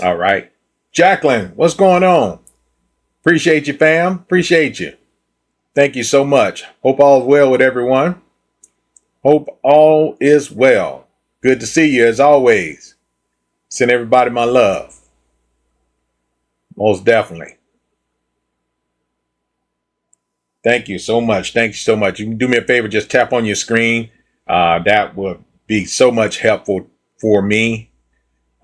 All right. Jacqueline, what's going on? Appreciate you, fam. Appreciate you. Thank you so much. Hope all is well with everyone. Hope all is well. Good to see you as always. Send everybody my love. Most definitely. Thank you so much. Thank you so much. You can do me a favor, just tap on your screen. That would be so much helpful for me.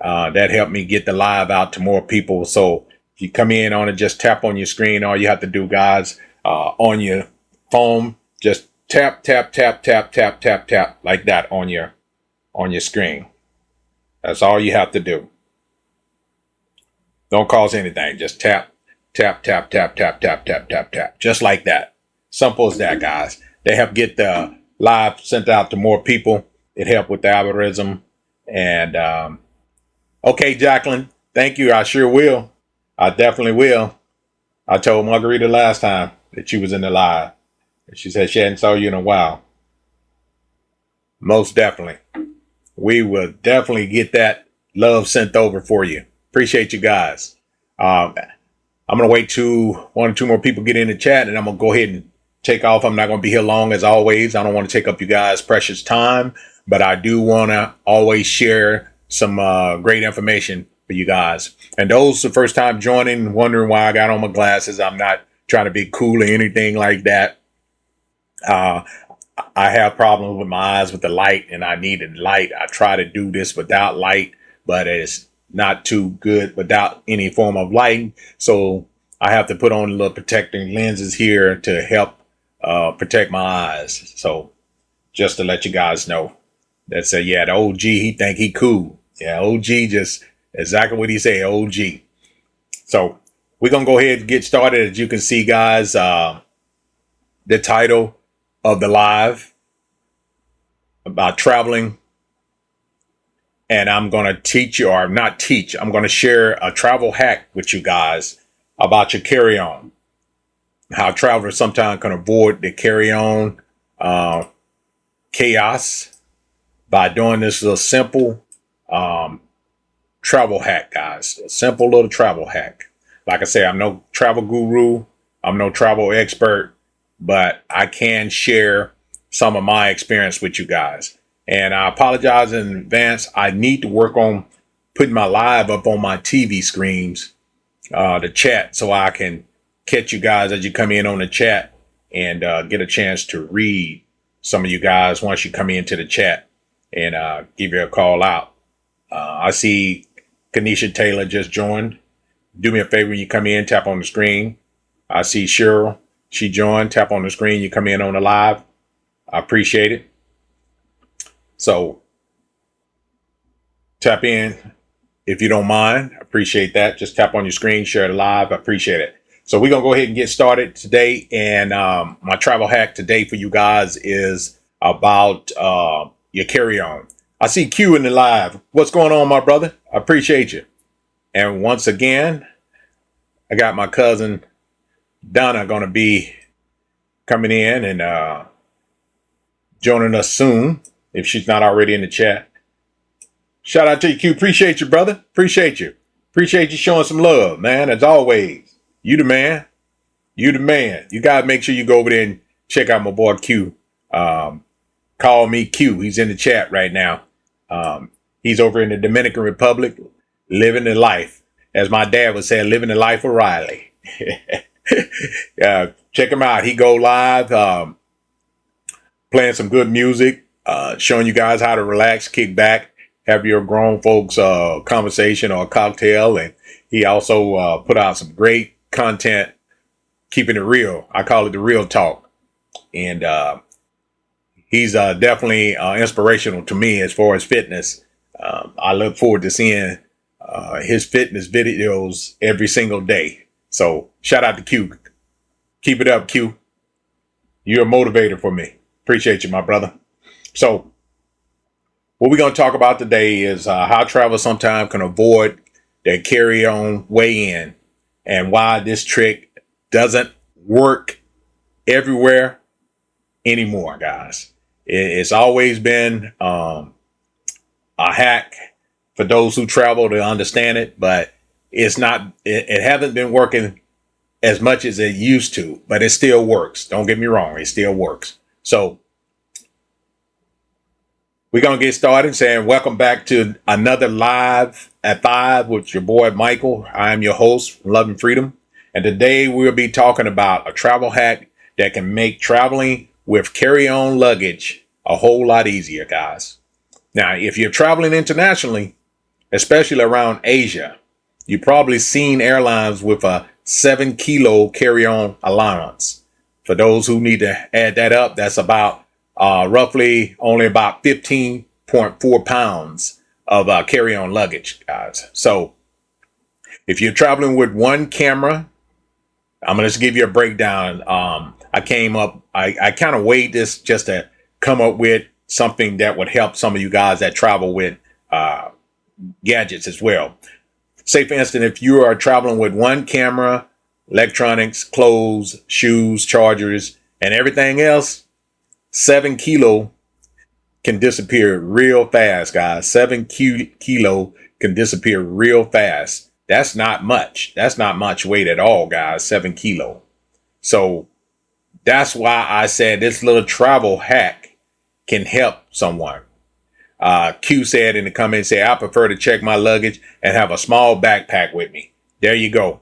That helped me get the live out to more people. So if you come in on it, just tap on your screen. All you have to do, guys, on your phone, just tap, tap, tap, tap, tap, tap, tap like that on your screen. That's all you have to do. Don't cause anything. Just tap, tap, tap, tap, tap, tap, tap, tap, tap. Just like that. Simple as that, guys. They help get the live sent out to more people. It helped with the algorithm. And okay, Jacqueline, thank you. I sure will. I definitely will. I told Margarita last time that she was in the live. She said she hadn't saw you in a while. Most definitely. We will definitely get that love sent over for you. Appreciate you guys. I'm going to wait till one or two more people get in the chat, and I'm going to go ahead and take off. I'm not going to be here long as always. I don't want to take up you guys' precious time, but I do want to always share some great information for you guys. And those the first time joining, wondering why I got on my glasses. I'm not trying to be cool or anything like that. I have problems with my eyes with the light, and I needed light. I try to do this without light, but it's not too good without any form of lighting. So I have to put on little protecting lenses here to help protect my eyes. So just to let you guys know, that say, yeah, the OG, he think he cool. Yeah, OG just exactly what he say, OG. So we're going to go ahead and get started. As you can see, guys, the title of the live about traveling. And I'm going to teach you, or not teach, I'm going to share a travel hack with you guys about your carry-on. How travelers sometimes can avoid the carry-on chaos by doing this little simple travel hack, guys. A simple little travel hack. Like I say, I'm no travel guru. I'm no travel expert, but I can share some of my experience with you guys. And I apologize in advance. I need to work on putting my live up on my TV screens, the chat, so I can catch you guys as you come in on the chat and get a chance to read some of you guys once you come into the chat and give you a call out. I see Kanisha Taylor just joined. Do me a favor when you come in, tap on the screen. I see Cheryl. She joined. Tap on the screen. You come in on the live. I appreciate it. So tap in if you don't mind. I appreciate that. Just tap on your screen, share the live. I appreciate it. So we're going to go ahead and get started today. And my travel hack today for you guys is about your carry-on. I see Q in the live. What's going on, my brother? I appreciate you. And once again, I got my cousin Donna going to be coming in and joining us soon, if she's not already in the chat. Shout out to you, Q. Appreciate you, brother. Appreciate you. Appreciate you showing some love, man. As always, you the man. You the man. You got to make sure you go over there and check out my boy Q. Call me Q. He's in the chat right now. He's over in the Dominican Republic, living the life. As my dad would say, living the life of Riley. Check him out. He go live, playing some good music, showing you guys how to relax, kick back, have your grown folks conversation or a cocktail. And he also put out some great content, keeping it real. I call it the real talk. And he's definitely inspirational to me as far as fitness. I look forward to seeing his fitness videos every single day. So shout out to Q. Keep it up, Q. You're a motivator for me. Appreciate you, my brother. So what we're going to talk about today is how travel sometimes can avoid their carry-on way in, and why this trick doesn't work everywhere anymore, guys. It's always been a hack for those who travel to understand it, but it's not, it hasn't been working as much as it used to, but it still works. Don't get me wrong. It still works. So we're going to get started saying welcome back to another Live at 5 with your boy, Michael. I'm your host, Love and Freedom. And today we'll be talking about a travel hack that can make traveling with carry-on luggage a whole lot easier, guys. Now, if you're traveling internationally, especially around Asia, you've probably seen airlines with a 7-kilo carry-on allowance. For those who need to add that up, that's about roughly only about 15.4 pounds of carry-on luggage, guys. So if you're traveling with one camera, I'm going to just give you a breakdown. I kind of weighed this just to come up with something that would help some of you guys that travel with gadgets as well. Say, for instance, if you are traveling with one camera, electronics, clothes, shoes, chargers, and everything else, 7 kilo can disappear real fast, guys. 7 kilo can disappear real fast. That's not much. That's not much weight at all, guys. 7 kilo. So that's why I said this little travel hack can help someone. Q said in the comments, I prefer to check my luggage and have a small backpack with me. There you go.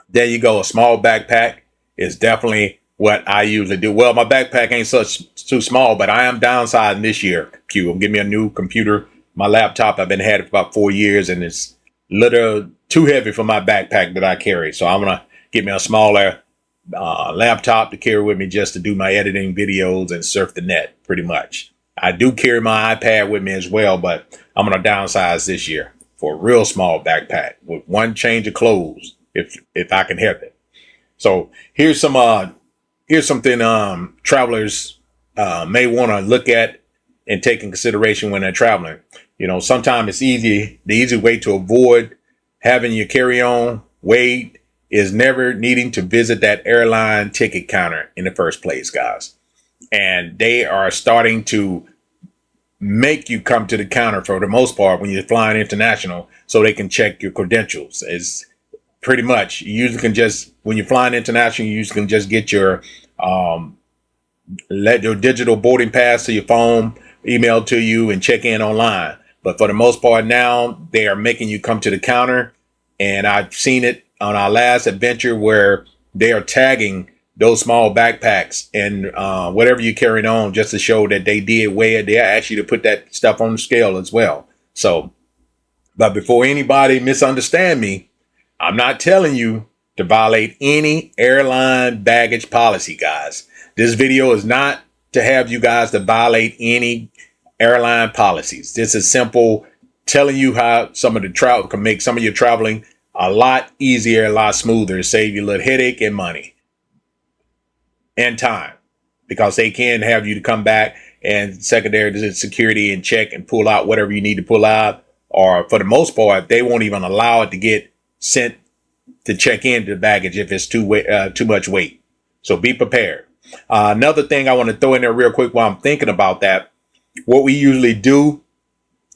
There you go. A small backpack is definitely what I usually do. Well, my backpack ain't too small, but I am downsizing this year. Q, give me a new computer. My laptop, I've been had it for about 4 years, and it's a little too heavy for my backpack that I carry. So I'm gonna get me a smaller laptop to carry with me just to do my editing videos and surf the net, pretty much. I do carry my iPad with me as well, but I'm gonna downsize this year for a real small backpack with one change of clothes, if I can help it. So here's something travelers may want to look at and take in consideration when they're traveling. You know, sometimes the easy way to avoid having your carry-on weighed is never needing to visit that airline ticket counter in the first place, guys. And they are starting to make you come to the counter for the most part when you're flying international so they can check your credentials. It's pretty much, you usually can just, when you're flying international, you usually can just get your let your digital boarding pass to your phone emailed to you and check in online. But for the most part now, they are making you come to the counter. And I've seen it on our last adventure where they are tagging those small backpacks and whatever you're carrying on just to show that they did weigh it. They ask you to put that stuff on the scale as well. So, but before anybody misunderstand me, I'm not telling you to violate any airline baggage policy, guys. This video is not to have you guys to violate any airline policies. This is simple telling you how some of the travel can make some of your traveling a lot easier, a lot smoother, save you a little headache and money and time, because they can have you to come back and secondary to security and check and pull out whatever you need to pull out. Or for the most part, they won't even allow it to get sent to check into the baggage if it's too much weight. So be prepared. Another thing I want to throw in there real quick while I'm thinking about that, what we usually do,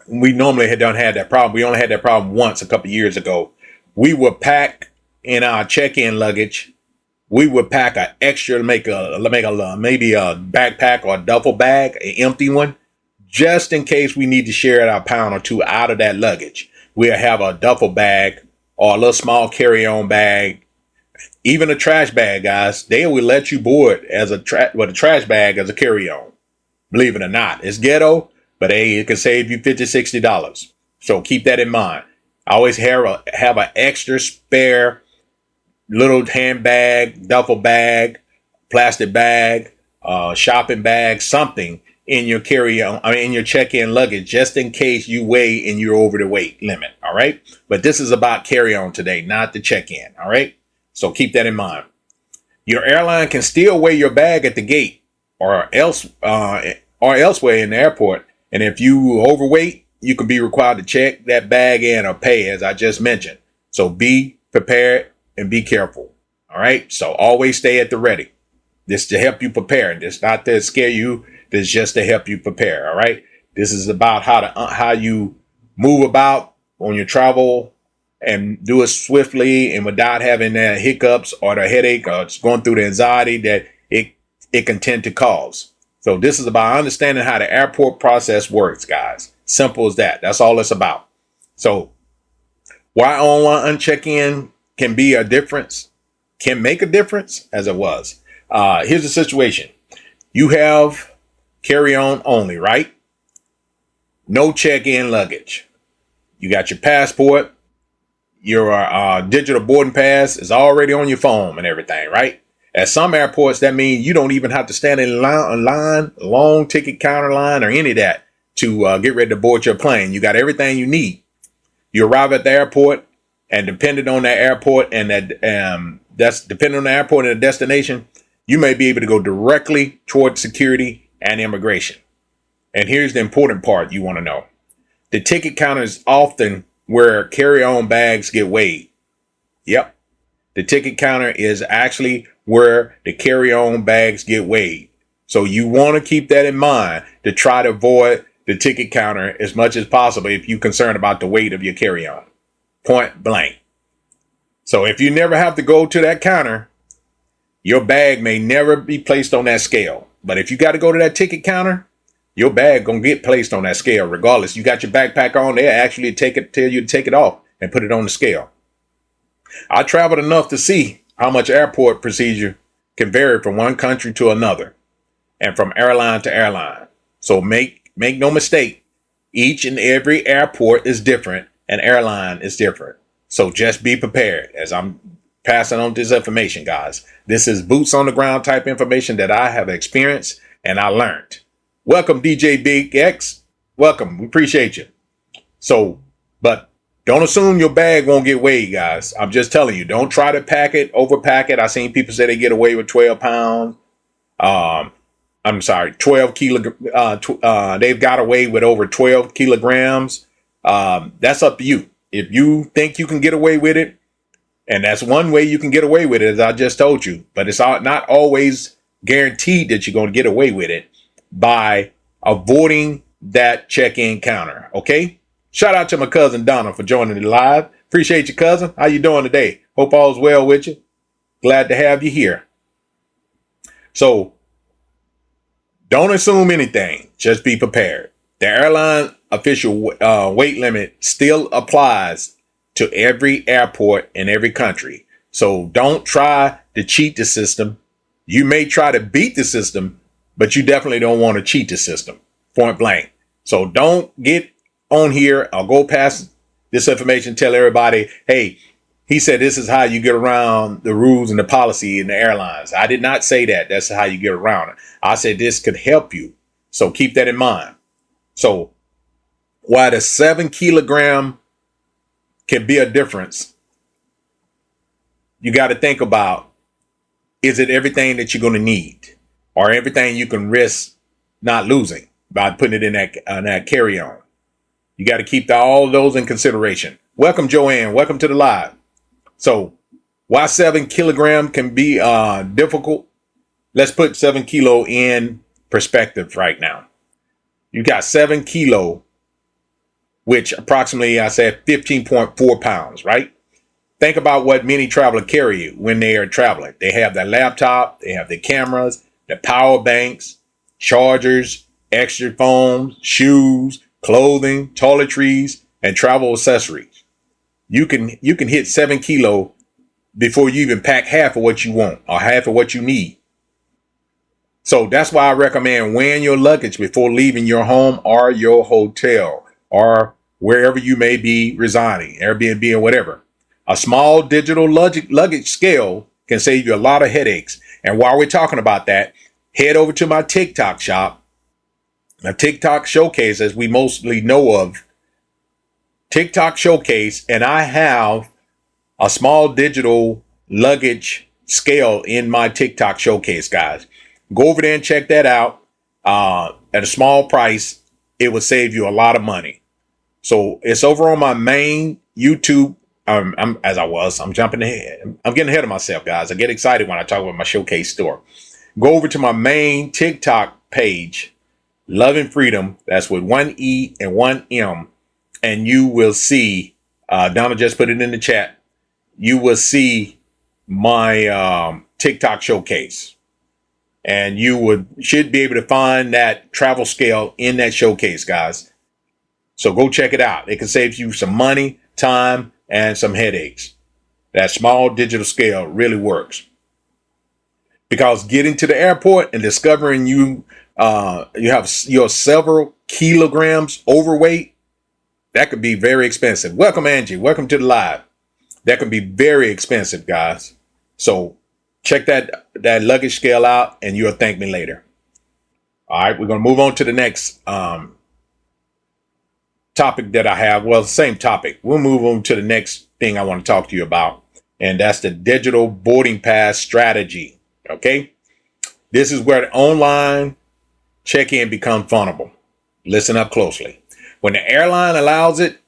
we normally don't have that problem. We only had that problem once a couple of years ago. We would pack in our check-in luggage. We would pack an extra, maybe a backpack or a duffel bag, an empty one, just in case we need to share a pound or two out of that luggage. We'll have a duffel bag or a little small carry-on bag, even a trash bag, guys. They will let you board as a trash bag as a carry-on. Believe it or not, it's ghetto, but hey, it can save you $50, $60. So keep that in mind. I always have an extra spare little handbag, duffel bag, plastic bag, shopping bag, something in your in your check-in luggage, just in case you weigh and you're over the weight limit. All right. But this is about carry-on today, not the check-in. All right. So keep that in mind. Your airline can still weigh your bag at the gate or elsewhere in the airport. And if you overweight, you can be required to check that bag in or pay, as I just mentioned. So be prepared and be careful. All right. So always stay at the ready. This to help you prepare. This not to scare you. This just to help you prepare. All right. This is about how you move about on your travel and do it swiftly and without having the hiccups or the headache or going through the anxiety that it can tend to cause. So this is about understanding how the airport process works, guys. Simple as that. That's all it's about. So why online check-in can be a difference, can make a difference as it was. Here's the situation. You have carry-on only, right? No check-in luggage. You got your passport. Your digital boarding pass is already on your phone and everything, right? At some airports, that means you don't even have to stand in line, long ticket counter line or any of that to get ready to board your plane. You got everything you need. You arrive at the airport, and depending on that airport and that's depending on the airport and the destination, you may be able to go directly towards security and immigration. And here's the important part you want to know. The ticket counter is often where carry-on bags get weighed. Yep. The ticket counter is actually where the carry-on bags get weighed. So you want to keep that in mind to try to avoid the ticket counter as much as possible if you're concerned about the weight of your carry-on. Point blank. So if you never have to go to that counter, your bag may never be placed on that scale. But if you got to go to that ticket counter, your bag gonna get placed on that scale regardless. You got your backpack on, they actually tell you to take it off and put it on the scale. I traveled enough to see how much airport procedure can vary from one country to another and from airline to airline. So make no mistake, each and every airport is different and airline is different. So just be prepared as I'm passing on this information, guys. This is boots on the ground type information that I have experienced and I learned. Welcome, DJ Big X. Welcome. We appreciate you. So, but don't assume your bag won't get weighed, guys. I'm just telling you, don't try to overpack it. I've seen people say they get away with 12 pounds. 12 kilo. They've got away with over 12 kilograms. That's up to you. If you think you can get away with it, and that's one way you can get away with it, as I just told you, but it's not always guaranteed that you're going to get away with it by avoiding that check-in counter. Okay. Shout out to my cousin Donna for joining me live. Appreciate you, cousin. How you doing today? Hope all's well with you. Glad to have you here. So don't assume anything. Just be prepared. The airline official weight limit still applies to every airport in every country. So don't try to cheat the system. You may try to beat the system, but you definitely don't want to cheat the system. Point blank. So don't get on here. I'll go past this information, tell everybody, hey, he said this is how you get around the rules and the policy in the airlines. I did not say that. That's how you get around it. I said this could help you. So keep that in mind. So while the 7 kilogram can be a difference, you got to think about, is it everything that you're going to need or everything you can risk not losing by putting it in that carry-on? You got to keep all of those in consideration. Welcome, Joanne. Welcome to the live. So why 7 kilogram can be difficult? Let's put 7 kilo in perspective right now. You got 7 kilo, which approximately I said 15.4 pounds, right? Think about what many travelers carry when they are traveling. They have their laptop, they have their cameras, the power banks, chargers, extra phones, shoes, clothing, toiletries, and travel accessories. You can hit 7 kilo before you even pack half of what you want or half of what you need. So that's why I recommend weighing your luggage before leaving your home or your hotel or wherever you may be residing, Airbnb or whatever. A small digital luggage scale can save you a lot of headaches. And while we're talking about that, head over to my TikTok shop, my TikTok showcase, as we mostly know of, TikTok showcase, and I have a small digital luggage scale in my TikTok showcase, guys. Go over there and check that out. At a small price, it will save you a lot of money. So it's over on my main YouTube. I'm jumping ahead. I'm getting ahead of myself, guys. I get excited when I talk about my showcase store. Go over to my main TikTok page, Love and Freedom. That's with 1 E and 1 M. and you will see, Donna just put it in the chat, you will see my TikTok showcase. And you should be able to find that travel scale in that showcase, guys. So go check it out. It can save you some money, time, and some headaches. That small digital scale really works. Because getting to the airport and discovering you're several kilograms overweight, that could be very expensive. Welcome, Angie. Welcome to the live. That can be very expensive, guys. So check that luggage scale out, and you'll thank me later. All right, we're going to move on to the next topic that I have. Well, same topic. We'll move on to the next thing I want to talk to you about, and that's the digital boarding pass strategy. Okay, this is where the online check-in becomes vulnerable. Listen up closely. When the airline allows it,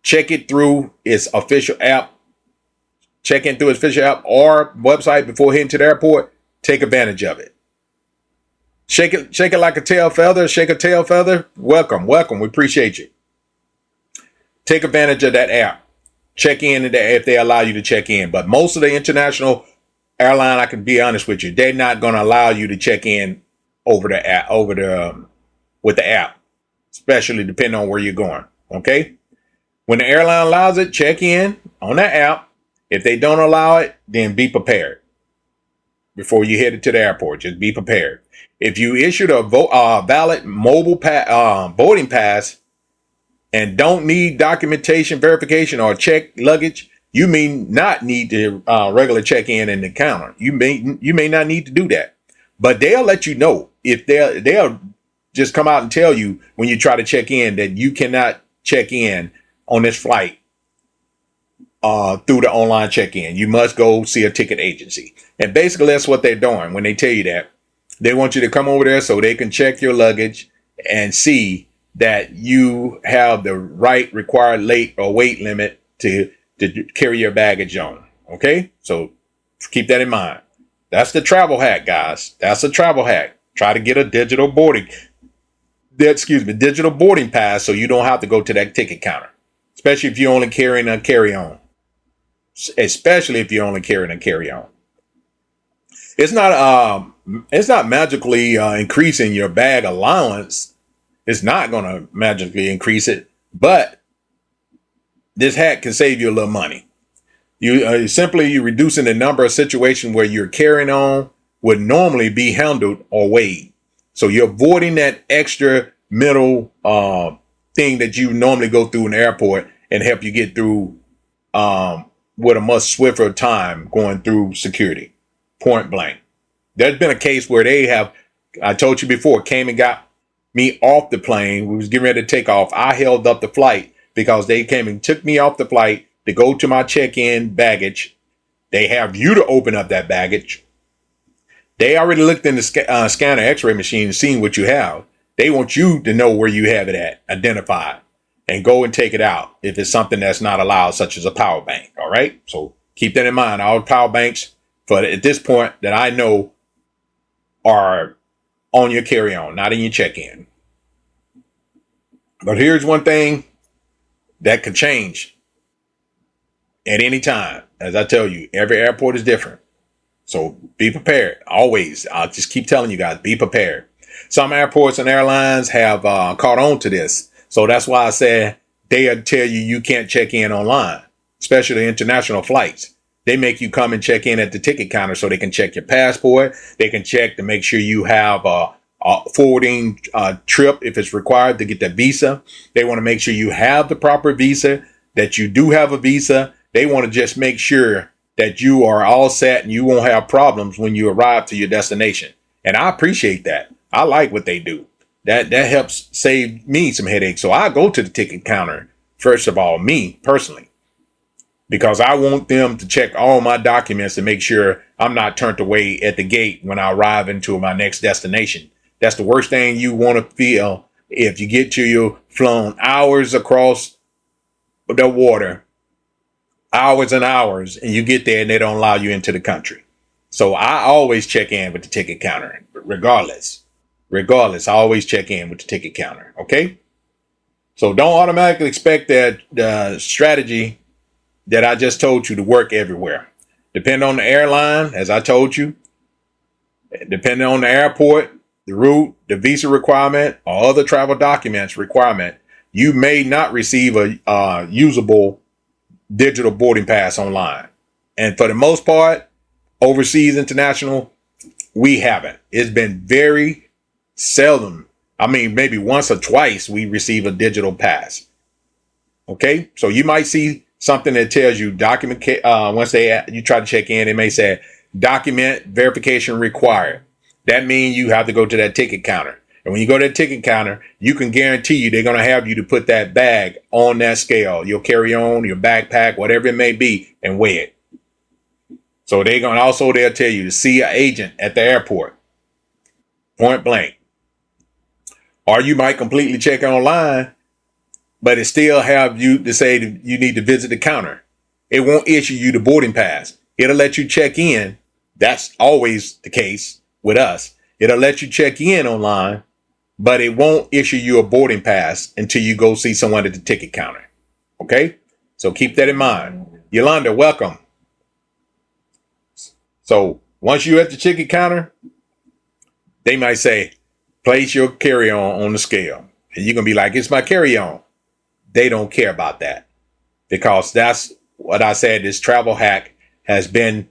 check it through its official app. Check in through its official app or website before heading to the airport. Take advantage of it. Shake it like a tail feather. Shake a tail feather. Welcome. We appreciate you. Take advantage of that app. Check in if they allow you to check in. But most of the international airline, I can be honest with you, they're not going to allow you to check in over the app, with the app, especially depending on where you're going. Okay. When the airline allows it, check in on that app. If they don't allow it, then be prepared before you head to the airport. Just be prepared. If you issued a valid mobile boarding pass and don't need documentation verification or check luggage, you may not need to regular check in the counter. You may not need to do that, but they'll let you know. If they'll just come out and tell you when you try to check in that you cannot check in on this flight through the online check-in. You must go see a ticket agency. And basically that's what they're doing when they tell you that. They want you to come over there so they can check your luggage and see that you have the right required weight limit to carry your baggage on. Okay? So keep that in mind. That's the travel hack, guys. That's a travel hack. Try to get a digital boarding pass so you don't have to go to that ticket counter. Especially if you're only carrying a carry-on. It's not magically increasing your bag allowance. It's not going to magically increase it, but this hack can save you a little money. You're reducing the number of situations where your carrying on would normally be handled or weighed. So you're avoiding that extra mental thing that you normally go through in the airport and help you get through with a much swifter time going through security, point blank. There's been a case where I told you before, came and got me off the plane. We was getting ready to take off. I held up the flight because they came and took me off the flight to go to my check-in baggage. They have you to open up that baggage. They already looked in the scanner x-ray machine and seen what you have. They want you to know where you have it at, identified, and go and take it out if it's something that's not allowed, such as a power bank. All right. So keep that in mind. All power banks at this point that I know are on your carry-on, not in your check-in. But here's one thing that could change at any time. As I tell you, every airport is different. So be prepared. Always. I'll just keep telling you guys, be prepared. Some airports and airlines have caught on to this. So that's why I said they'll tell you can't check in online, especially international flights. They make you come and check in at the ticket counter so they can check your passport. They can check to make sure you have a forwarding trip if it's required to get the visa. They want to make sure you have the proper visa, that you do have a visa. They want to just make sure that you are all set and you won't have problems when you arrive to your destination. And I appreciate that. I like what they do. That helps save me some headaches. So I go to the ticket counter, first of all, me personally, because I want them to check all my documents to make sure I'm not turned away at the gate when I arrive into my next destination. That's the worst thing you want to feel if you get to you flown hours across the water, hours and hours, and you get there and they don't allow you into the country. So I always check in with the ticket counter, regardless, I always check in with the ticket counter. Okay. So don't automatically expect that the strategy that I just told you to work everywhere. Depend on the airline, as I told you, depending on the airport, the route, the visa requirement, or other travel documents requirement, you may not receive a usable digital boarding pass online. And for the most part, overseas international, we haven't. It's been very seldom. I mean, maybe once or twice we receive a digital pass. Okay, so you might see something that tells you document. Once you try to check in, it may say document verification required. That means you have to go to that ticket counter. And when you go to that ticket counter, you can guarantee you they're going to have you to put that bag on that scale, your carry-on, your backpack, whatever it may be, and weigh it. So they'll tell you to see an agent at the airport, point blank. Or you might completely check it online, but it still have you to say that you need to visit the counter. It won't issue you the boarding pass. It'll let you check in. That's always the case with us. It'll let you check in online, but it won't issue you a boarding pass until you go see someone at the ticket counter. Okay? So keep that in mind. Yolanda, welcome. So once you're at the ticket counter, they might say, place your carry-on on the scale. And you're going to be like, it's my carry-on. They don't care about that, because that's what I said. This travel hack has been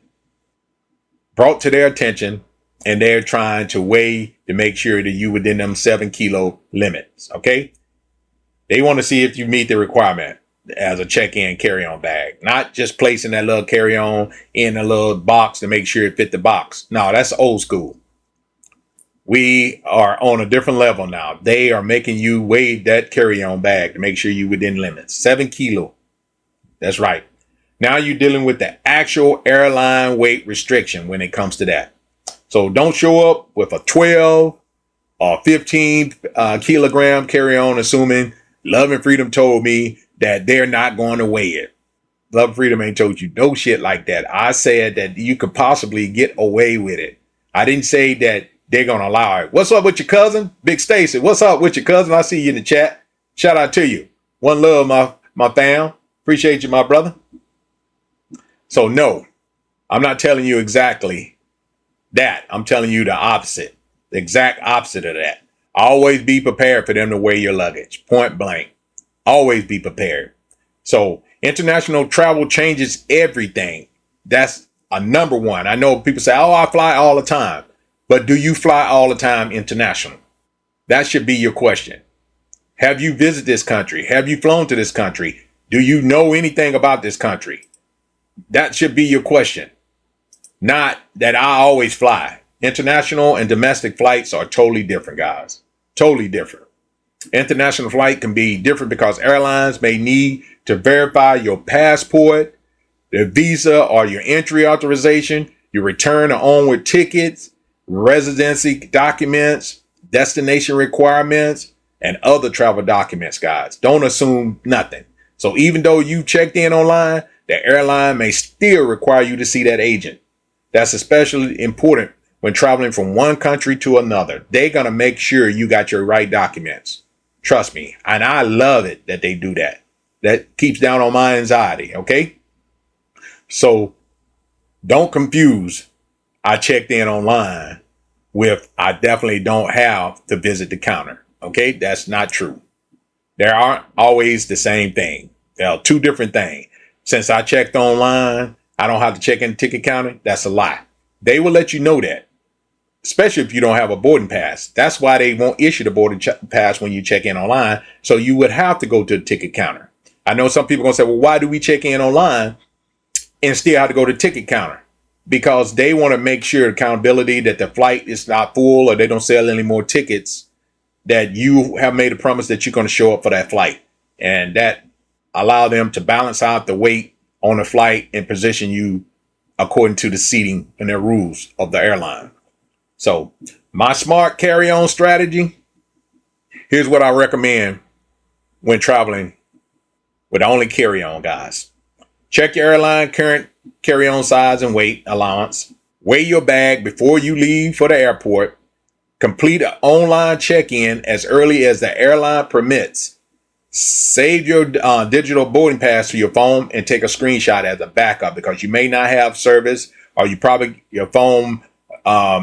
brought to their attention, and they're trying to weigh to make sure that you within them 7-kilo limits. Okay. They want to see if you meet the requirement as a check-in carry-on bag, not just placing that little carry-on in a little box to make sure it fit the box. No, that's old school. We are on a different level now. They are making you weigh that carry-on bag to make sure you within limits. 7 kilo. That's right. Now you're dealing with the actual airline weight restriction when it comes to that. So don't show up with a 12 or 15 kilogram carry-on assuming Love and Freedom told me that they're not going to weigh it. Love and Freedom ain't told you no shit like that. I said that you could possibly get away with it. I didn't say that they're going to allow it. What's up with your cousin? Big Stacy, what's up with your cousin? I see you in the chat. Shout out to you. One love, my fam. Appreciate you, my brother. So no, I'm not telling you exactly that. I'm telling you the opposite, the exact opposite of that. Always be prepared for them to weigh your luggage, point blank. Always be prepared. So international travel changes everything. That's a number one. I know people say, oh, I fly all the time. But do you fly all the time international? That should be your question. Have you visited this country? Have you flown to this country? Do you know anything about this country? That should be your question. Not that I always fly. International and domestic flights are totally different, guys. Totally different. International flight can be different because airlines may need to verify your passport, the visa or your entry authorization, your return or onward tickets, residency documents, destination requirements, and other travel documents, guys. Don't assume nothing. So even though you checked in online, the airline may still require you to see that agent. That's especially important when traveling from one country to another. They're going to make sure you got your right documents. Trust me. And I love it that they do that. That keeps down on my anxiety. Okay. So don't confuse I checked in online with I definitely don't have to visit the counter. Okay. That's not true. They aren't always the same thing. They are two different things. Since I checked online, I don't have to check in the ticket counter. That's a lie. They will let you know that, especially if you don't have a boarding pass. That's why they won't issue the boarding pass when you check in online. So you would have to go to the ticket counter. I know some people are going to say, well, why do we check in online and still have to go to the ticket counter? Because they want to make sure accountability that the flight is not full or they don't sell any more tickets, that you have made a promise that you're going to show up for that flight. And that allow them to balance out the weight on the flight and position you according to the seating and their rules of the airline. So my smart carry-on strategy, here's what I recommend when traveling with only carry-on, guys. Check your airline current carry-on size and weight allowance. Weigh your bag before you leave for the airport. Complete an online check-in as early as the airline permits. Save your digital boarding pass to your phone and take a screenshot as a backup, because you may not have service, or your phone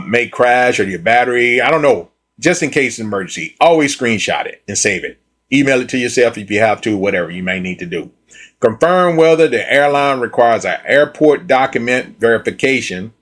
may crash, or your battery, I don't know. Just in case of emergency, always screenshot it and save it. Email it to yourself if you have to, whatever you may need to do. Confirm whether the airline requires an airport document verification.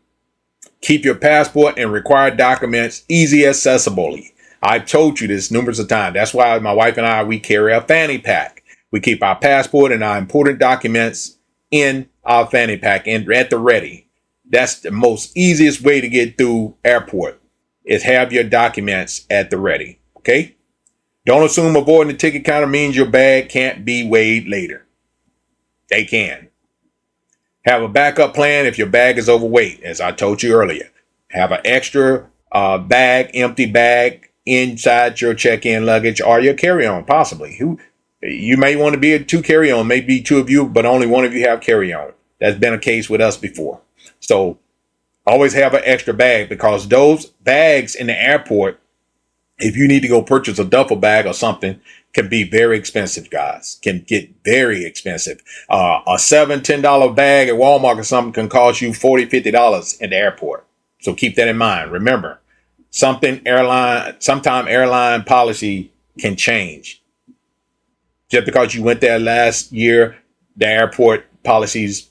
Keep your passport and required documents easy accessibly. I've told you this numerous of times. That's why my wife and I, we carry a fanny pack. We keep our passport and our important documents in our fanny pack and at the ready. That's the most easiest way to get through airport, is have your documents at the ready. Okay? Don't assume avoiding the ticket counter means your bag can't be weighed later. They can. Have a backup plan if your bag is overweight, as I told you earlier. Have an extra empty bag inside your check-in luggage or your carry-on, possibly. You may want to be a 2 carry-on, maybe 2 of you, but only one of you have carry-on. That's been a case with us before. So always have an extra bag, because those bags in the airport, if you need to go purchase a duffel bag or something, can be very expensive, guys. Can get very expensive. A $7-10 bag at Walmart or something can cost you $40-50 in the airport. So keep that in mind. Remember, sometime airline policy can change. Just because you went there last year, the airport policies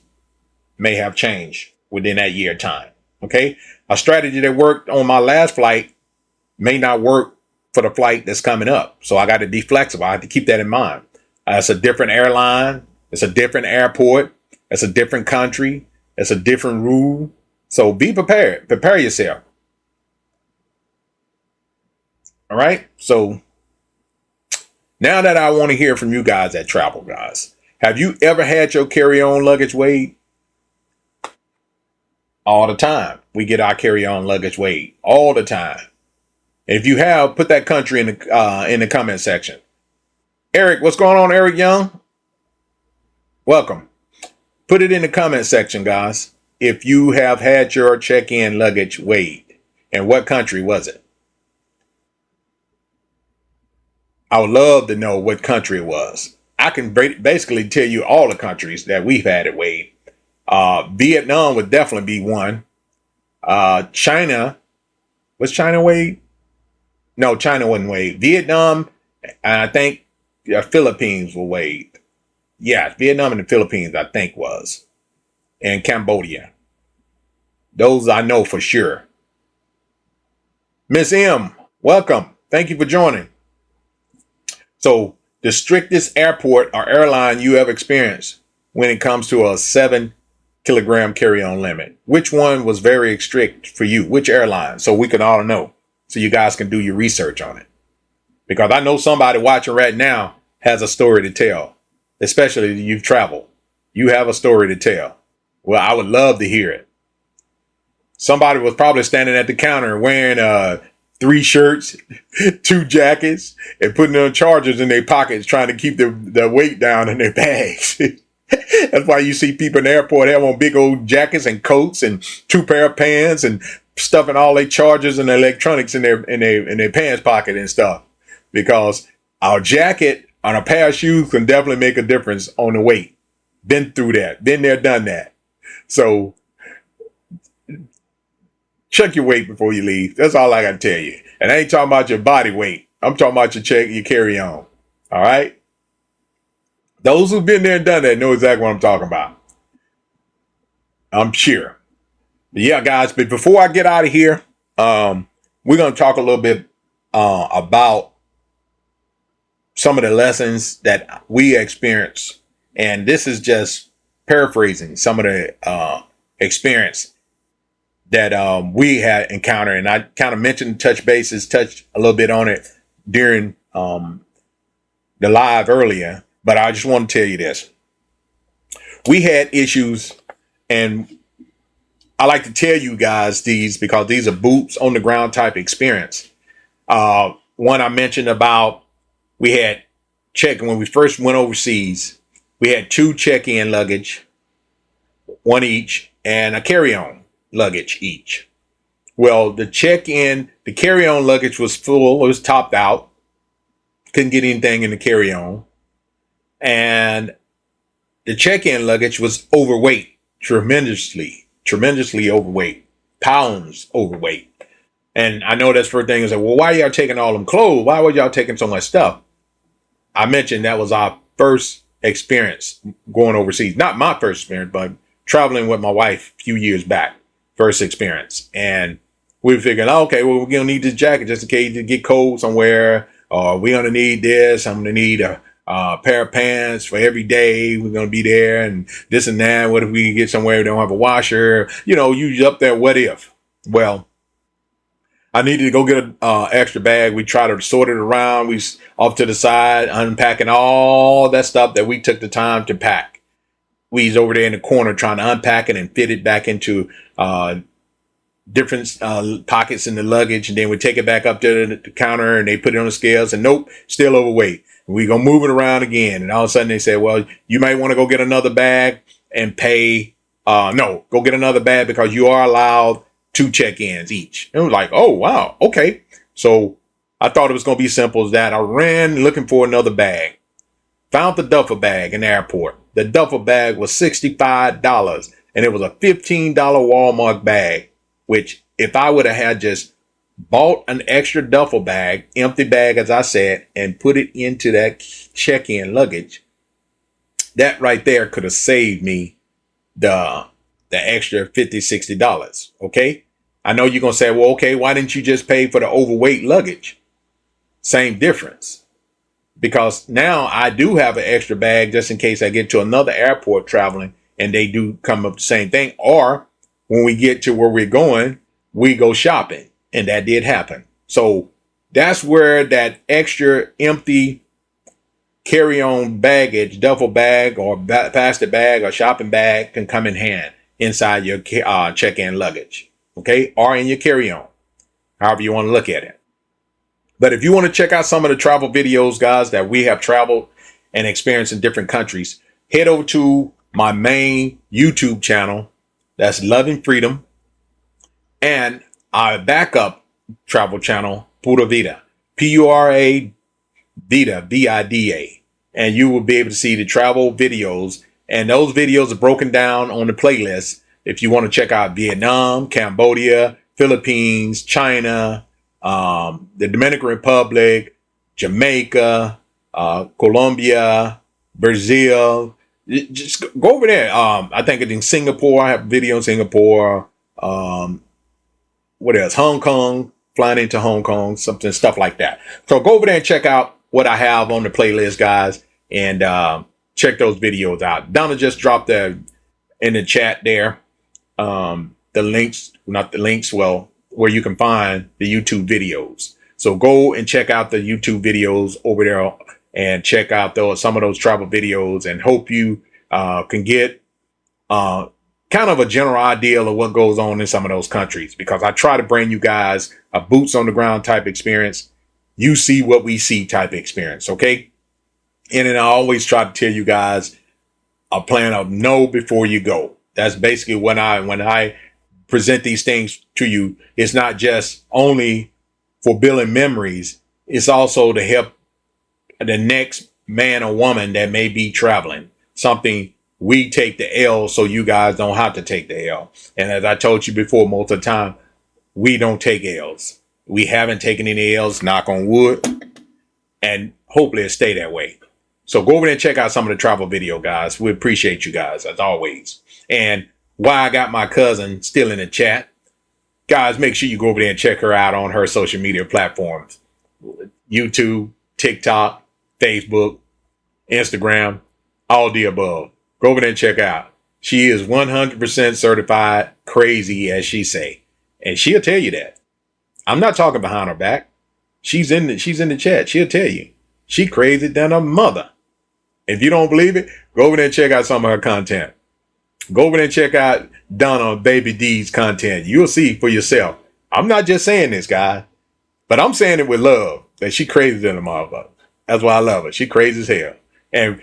may have changed within that year time. Okay? A strategy that worked on my last flight may not work for the flight that's coming up. So I got to be flexible. I have to keep that in mind. It's a different airline. It's a different airport. It's a different country. It's a different rule. So be prepared. Prepare yourself. All right. So now that I want to hear from you guys that travel, guys, have you ever had your carry-on luggage weighed? All the time. We get our carry-on luggage weighed all the time. If you have, put that country in the comment section. Eric, what's going on, Eric Young? Welcome. Put it in the comment section, guys, if you have had your check-in luggage weighed, and what country was it? I would love to know what country it was. I can basically tell you all the countries that we've had it weighed. Vietnam would definitely be one. China, was China weighed? No, China wasn't weighed. Vietnam, and I think the Philippines were weighed. Yeah, Vietnam and the Philippines, I think was. And Cambodia. Those I know for sure. Miss M, welcome. Thank you for joining. So, the strictest airport or airline you ever experienced when it comes to a 7-kilogram carry-on limit. Which one was very strict for you? Which airline? So we can all know. So you guys can do your research on it. Because I know somebody watching right now has a story to tell. Especially if you've traveled. You have a story to tell. Well, I would love to hear it. Somebody was probably standing at the counter wearing 3 shirts, 2 jackets, and putting their chargers in their pockets, trying to keep the weight down in their bags. That's why you see people in the airport have on big old jackets and coats and 2 pair of pants and stuffing all their chargers and electronics in their pants pocket and stuff. Because our jacket on a pair of shoes can definitely make a difference on the weight. Been through that. Been there, done that. So check your weight before you leave. That's all I got to tell you. And I ain't talking about your body weight. I'm talking about your carry on. All right? Those who've been there and done that know exactly what I'm talking about. I'm sure. But yeah, guys, but before I get out of here, we're going to talk a little bit about some of the lessons that we experience. And this is just paraphrasing some of the experience that we had encountered. And I kind of mentioned touched a little bit on it during the live earlier. But I just want to tell you this. We had issues, and I like to tell you guys these because these are boots on the ground type experience. One I mentioned about, we had when we first went overseas, we had 2 check-in luggage, 1 each, and a carry-on luggage each. Well, the carry-on luggage was full. It was topped out. Couldn't get anything in the carry-on. and the check-in luggage was overweight, tremendously overweight, pounds overweight. And I know that's first thing is like, well, why y'all taking all them clothes? Why was y'all taking so much stuff? I mentioned that was our first experience going overseas. Not my first experience, but traveling with my wife a few years back. First experience. And we figured, okay, well, we're going to need this jacket just in case to get cold somewhere. Or we're going to need this. I'm going to need a pair of pants for every day. We're going to be there and this and that. What if we get somewhere we don't have a washer? You know, you up there, what if? Well, I needed to go get an extra bag. We tried to sort it around. We off to the side, unpacking all that stuff that we took the time to pack. We was over there in the corner trying to unpack it and fit it back into different pockets in the luggage. And then we take it back up to the counter and they put it on the scales and nope, still overweight. We gonna move it around again. And all of a sudden they said, well, you might want to go get another bag and pay. No, go get another bag because you are allowed 2 check-ins each. And it was like, oh, wow. Okay. So I thought it was going to be simple as that. I ran looking for another bag, found the duffel bag in the airport. The duffel bag was $65 and it was a $15 Walmart bag, which if I would have had just bought an extra duffel bag, empty bag, as I said, and put it into that check-in luggage, that right there could have saved me the extra $50, $60. Okay. I know you're going to say, well, okay, why didn't you just pay for the overweight luggage? Same difference. Because now I do have an extra bag just in case I get to another airport traveling and they do come up the same thing. Or when we get to where we're going, we go shopping. And that did happen. So that's where that extra empty carry-on baggage, duffel bag or plastic bag or shopping bag can come in hand inside your check-in luggage, okay, or in your carry-on, however you want to look at it. But if you want to check out some of the travel videos, guys, that we have traveled and experienced in different countries, head over to my main YouTube channel. That's Loving Freedom, and our backup travel channel, Pura Vida, Pura Vida, Vida, and you will be able to see the travel videos. And those videos are broken down on the playlist. If you want to check out Vietnam, Cambodia, Philippines, China, the Dominican Republic, Jamaica, Colombia, Brazil, just go over there. I think in Singapore, I have a video in Singapore. What else? Hong Kong, flying into Hong Kong, stuff like that. So go over there and check out what I have on the playlist, guys, and check those videos out. Donna just dropped in the chat there the links, not the links, well, where you can find the YouTube videos. So go and check out the YouTube videos over there and check out some of those travel videos, and hope you can get kind of a general idea of what goes on in some of those countries, because I try to bring you guys a boots on the ground type experience. You see what we see type experience. Okay. And then I always try to tell you guys a plan of know before you go. That's basically when I present these things to you. It's not just only for building memories. It's also to help the next man or woman that may be traveling. Something we take the L so you guys don't have to take the L. And as I told you before, most of the time, we don't take L's. We haven't taken any L's, knock on wood, and hopefully it'll stay that way. So go over there and check out some of the travel video, guys. We appreciate you guys, as always. And why I got my cousin still in the chat, guys, make sure you go over there and check her out on her social media platforms. YouTube, TikTok, Facebook, Instagram, all the above. Go over there and check out. She is 100% certified crazy, as she say. And she'll tell you that. I'm not talking behind her back. She's in the chat. She'll tell you. She crazy than a mother. If you don't believe it, go over there and check out some of her content. Go over there and check out Donna Baby D's content. You'll see for yourself. I'm not just saying this, guy, but I'm saying it with love, that she crazy than a motherfucker. That's why I love her. She crazy as hell. And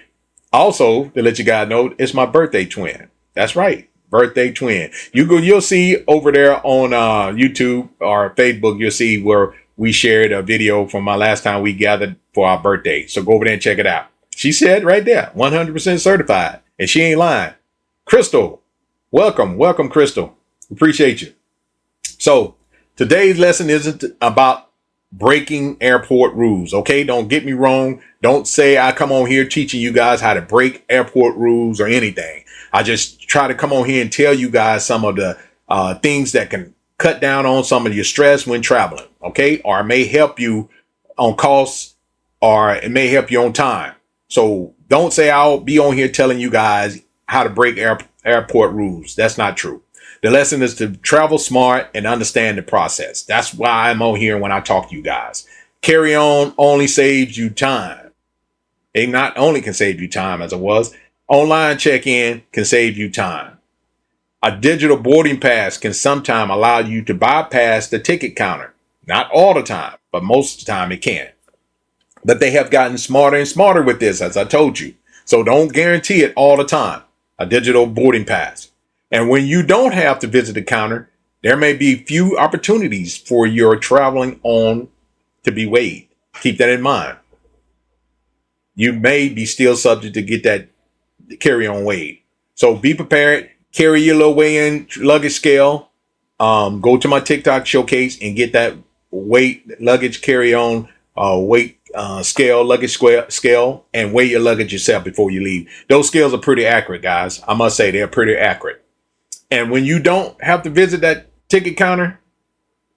also, to let you guys know, it's my birthday twin. That's right. Birthday twin. You'll see over there on YouTube or Facebook, you'll see where we shared a video from my last time we gathered for our birthday. So go over there and check it out. She said right there, 100% certified. And she ain't lying. Crystal, welcome. Welcome, Crystal. Appreciate you. So today's lesson isn't about breaking airport rules. Okay, don't get me wrong. Don't say I come on here teaching you guys how to break airport rules or anything. I just try to come on here and tell you guys some of the things that can cut down on some of your stress when traveling. Okay, or it may help you on costs, or it may help you on time. So don't say I'll be on here telling you guys how to break airport rules. That's not true. The lesson is to travel smart and understand the process. That's why I'm on here when I talk to you guys. Carry on only saves you time. It not only can save you time as it was. Online check-in can save you time. A digital boarding pass can sometimes allow you to bypass the ticket counter. Not all the time, but most of the time it can. But they have gotten smarter and smarter with this, as I told you. So don't guarantee it all the time. A digital boarding pass. And when you don't have to visit the counter, there may be few opportunities for your traveling on to be weighed. Keep that in mind. You may be still subject to get that carry-on weighed. So be prepared. Carry your little weigh-in luggage scale. Go to my TikTok showcase and get that weight luggage carry-on weight scale, luggage scale, and weigh your luggage yourself before you leave. Those scales are pretty accurate, guys. I must say they're pretty accurate. And when you don't have to visit that ticket counter,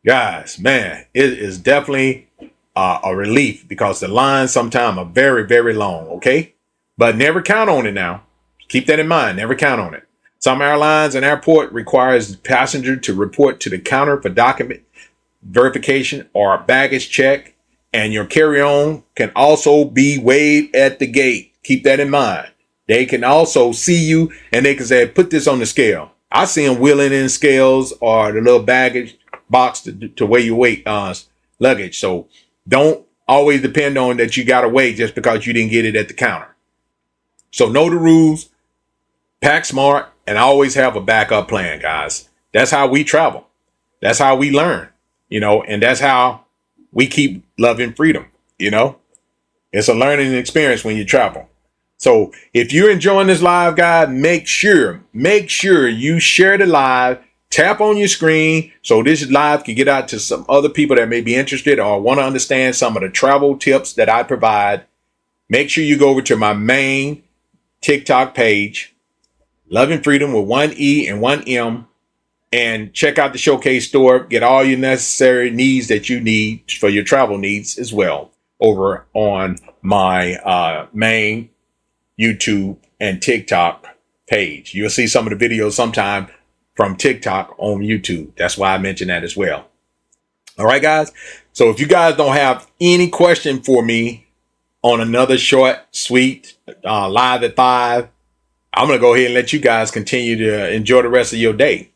guys, man, it is definitely a relief, because the lines sometimes are very, very long. Okay, but never count on it now. Keep that in mind. Never count on it. Some airlines and airport requires the passenger to report to the counter for document verification or baggage check. And your carry-on can also be weighed at the gate. Keep that in mind. They can also see you and they can say, put this on the scale. I see them wheeling in scales or the little baggage box to weigh your weight luggage. So don't always depend on that you got to weigh just because you didn't get it at the counter. So know the rules, pack smart, and always have a backup plan, guys. That's how we travel. That's how we learn, and that's how we keep loving freedom. It's a learning experience when you travel. So if you're enjoying this live, guys, make sure you share the live, tap on your screen so this live can get out to some other people that may be interested or want to understand some of the travel tips that I provide. Make sure you go over to my main TikTok page, Loving Freedom with 1 E and 1 M, and check out the showcase store. Get all your necessary needs that you need for your travel needs as well over on my main YouTube and TikTok page. You'll see some of the videos sometime from TikTok on YouTube. That's why I mentioned that as well. All right, guys. So if you guys don't have any question for me on another short, sweet live at 5, I'm going to go ahead and let you guys continue to enjoy the rest of your day.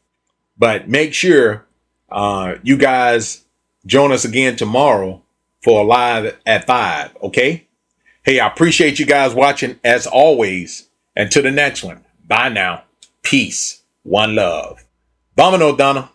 But make sure you guys join us again tomorrow for a live at 5. Okay. Hey, I appreciate you guys watching as always. And to the next one. Bye now. Peace. One love. Vamano, Donna.